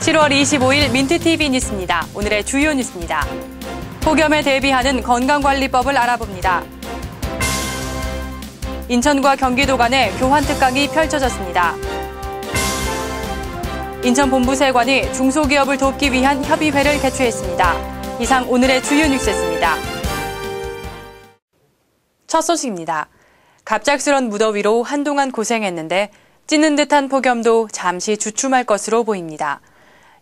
7월 25일 민트TV 뉴스입니다. 오늘의 주요 뉴스입니다. 폭염에 대비하는 건강관리법을 알아봅니다. 인천과 경기도 간의 교환특강이 펼쳐졌습니다. 인천본부세관이 중소기업을 돕기 위한 협의회를 개최했습니다. 이상 오늘의 주요 뉴스였습니다. 첫 소식입니다. 갑작스런 무더위로 한동안 고생했는데 찌는 듯한 폭염도 잠시 주춤할 것으로 보입니다.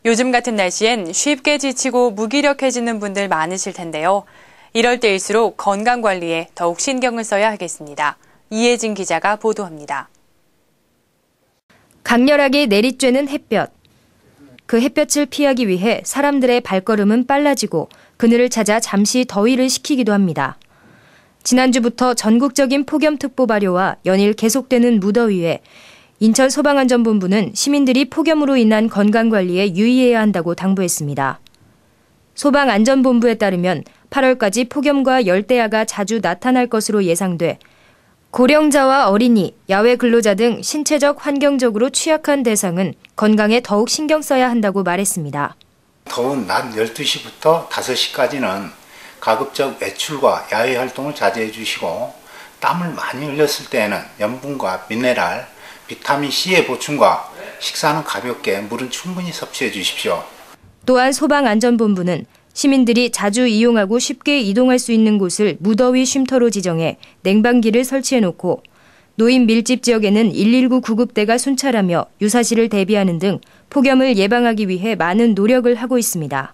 요즘 같은 날씨엔 쉽게 지치고 무기력해지는 분들 많으실 텐데요. 이럴 때일수록 건강관리에 더욱 신경을 써야 하겠습니다. 이혜진 기자가 보도합니다. 강렬하게 내리쬐는 햇볕. 그 햇볕을 피하기 위해 사람들의 발걸음은 빨라지고 그늘을 찾아 잠시 더위를 식히기도 합니다. 지난주부터 전국적인 폭염특보 발효와 연일 계속되는 무더위에 인천소방안전본부는 시민들이 폭염으로 인한 건강관리에 유의해야 한다고 당부했습니다. 소방안전본부에 따르면 8월까지 폭염과 열대야가 자주 나타날 것으로 예상돼 고령자와 어린이, 야외 근로자 등 신체적, 환경적으로 취약한 대상은 건강에 더욱 신경 써야 한다고 말했습니다. 더운 낮 12시부터 5시까지는 가급적 외출과 야외 활동을 자제해 주시고 땀을 많이 흘렸을 때에는 염분과 미네랄, 비타민C의 보충과 식사는 가볍게, 물은 충분히 섭취해 주십시오. 또한 소방안전본부는 시민들이 자주 이용하고 쉽게 이동할 수 있는 곳을 무더위 쉼터로 지정해 냉방기를 설치해놓고 노인 밀집 지역에는 119 구급대가 순찰하며 유사시를 대비하는 등 폭염을 예방하기 위해 많은 노력을 하고 있습니다.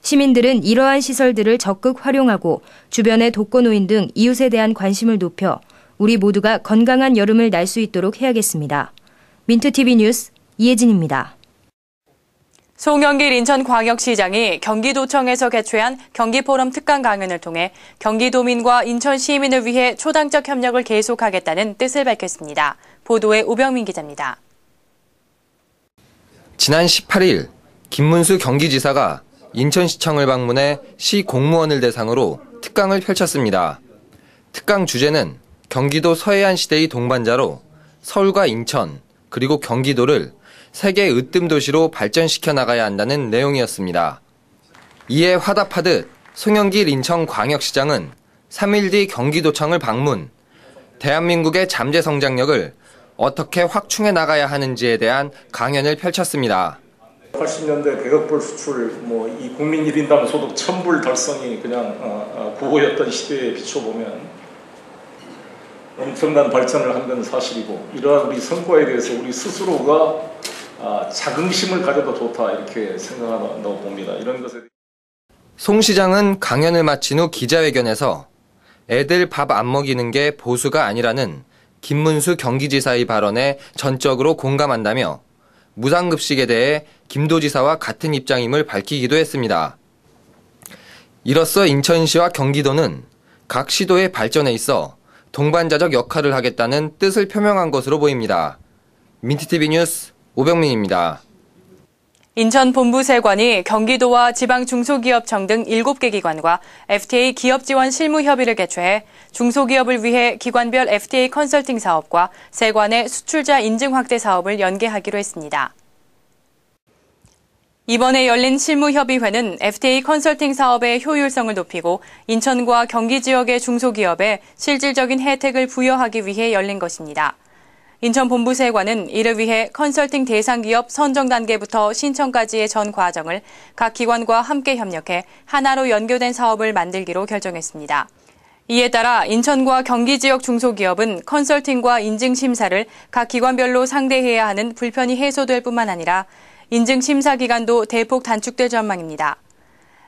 시민들은 이러한 시설들을 적극 활용하고 주변의 독거노인 등 이웃에 대한 관심을 높여 우리 모두가 건강한 여름을 날 수 있도록 해야겠습니다. 민트TV 뉴스 이혜진입니다. 송영길 인천광역시장이 경기도청에서 개최한 경기포럼 특강 강연을 통해 경기도민과 인천 시민을 위해 초당적 협력을 계속하겠다는 뜻을 밝혔습니다. 보도에 우병민 기자입니다. 지난 18일 김문수 경기지사가 인천시청을 방문해 시 공무원을 대상으로 특강을 펼쳤습니다. 특강 주제는 경기도 서해안 시대의 동반자로 서울과 인천 그리고 경기도를 세계 으뜸 도시로 발전시켜 나가야 한다는 내용이었습니다. 이에 화답하듯 송영길 인천광역시장은 3일 뒤 경기도청을 방문, 대한민국의 잠재 성장력을 어떻게 확충해 나가야 하는지에 대한 강연을 펼쳤습니다. 80년대 100억 불 수출, 이 국민 1인당 소득 1000불 달성이 그냥 구호였던 시대에 비춰보면 엄청난 발전을 한 건 사실이고, 이러한 우리 성과에 대해서 우리 스스로가 자긍심을 가져도 좋다 이렇게 생각한다고 봅니다. 이런 것에 송 시장은 강연을 마친 후 기자회견에서 애들 밥 안 먹이는 게 보수가 아니라는 김문수 경기지사의 발언에 전적으로 공감한다며 무상급식에 대해 김도지사와 같은 입장임을 밝히기도 했습니다. 이로써 인천시와 경기도는 각 시도의 발전에 있어 동반자적 역할을 하겠다는 뜻을 표명한 것으로 보입니다. 민트TV 뉴스 오병민입니다. 인천본부세관이 경기도와 지방중소기업청 등 7개 기관과 FTA 기업지원 실무협의를 개최해 중소기업을 위해 기관별 FTA 컨설팅 사업과 세관의 수출자 인증 확대 사업을 연계하기로 했습니다. 이번에 열린 실무협의회는 FTA 컨설팅 사업의 효율성을 높이고 인천과 경기 지역의 중소기업에 실질적인 혜택을 부여하기 위해 열린 것입니다. 인천본부세관은 이를 위해 컨설팅 대상 기업 선정 단계부터 신청까지의 전 과정을 각 기관과 함께 협력해 하나로 연결된 사업을 만들기로 결정했습니다. 이에 따라 인천과 경기 지역 중소기업은 컨설팅과 인증 심사를 각 기관별로 상대해야 하는 불편이 해소될 뿐만 아니라 인증 심사 기간도 대폭 단축될 전망입니다.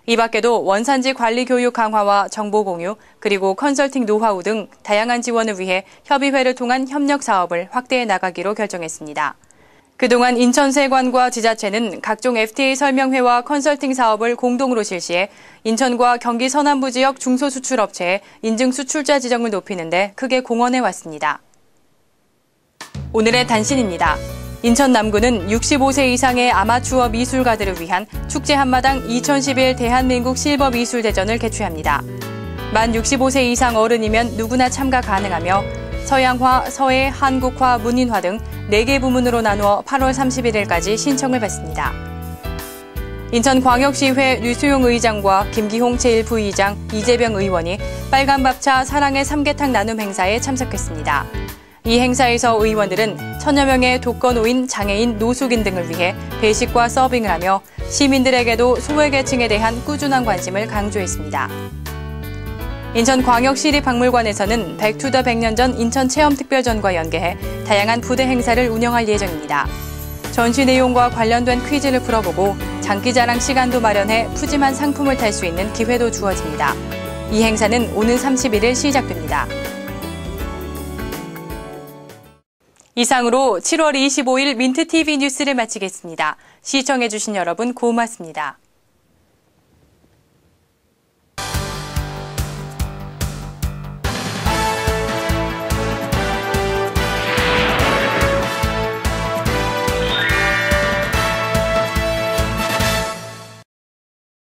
이 밖에도 원산지 관리 교육 강화와 정보 공유, 그리고 컨설팅 노하우 등 다양한 지원을 위해 협의회를 통한 협력 사업을 확대해 나가기로 결정했습니다. 그동안 인천세관과 지자체는 각종 FTA 설명회와 컨설팅 사업을 공동으로 실시해 인천과 경기 서남부 지역 중소수출업체의 인증 수출자 지정을 높이는 데 크게 공헌해 왔습니다. 오늘의 단신입니다. 인천 남구는 65세 이상의 아마추어 미술가들을 위한 축제 한마당 2011 대한민국 실버미술대전을 개최합니다. 만 65세 이상 어른이면 누구나 참가 가능하며 서양화, 서예, 한국화, 문인화 등 4개 부문으로 나누어 8월 31일까지 신청을 받습니다. 인천광역시회 류수용 의장과 김기홍 제1부의장, 이재병 의원이 빨간밥차 사랑의 삼계탕 나눔 행사에 참석했습니다. 이 행사에서 의원들은 천여 명의 독거노인, 장애인, 노숙인 등을 위해 배식과 서빙을 하며 시민들에게도 소외계층에 대한 꾸준한 관심을 강조했습니다. 인천광역시립박물관에서는 백투더 100년 전 인천체험특별전과 연계해 다양한 부대 행사를 운영할 예정입니다. 전시 내용과 관련된 퀴즈를 풀어보고 장기자랑 시간도 마련해 푸짐한 상품을 탈 수 있는 기회도 주어집니다. 이 행사는 오는 31일 시작됩니다. 이상으로 7월 25일 민트TV 뉴스를 마치겠습니다. 시청해주신 여러분 고맙습니다.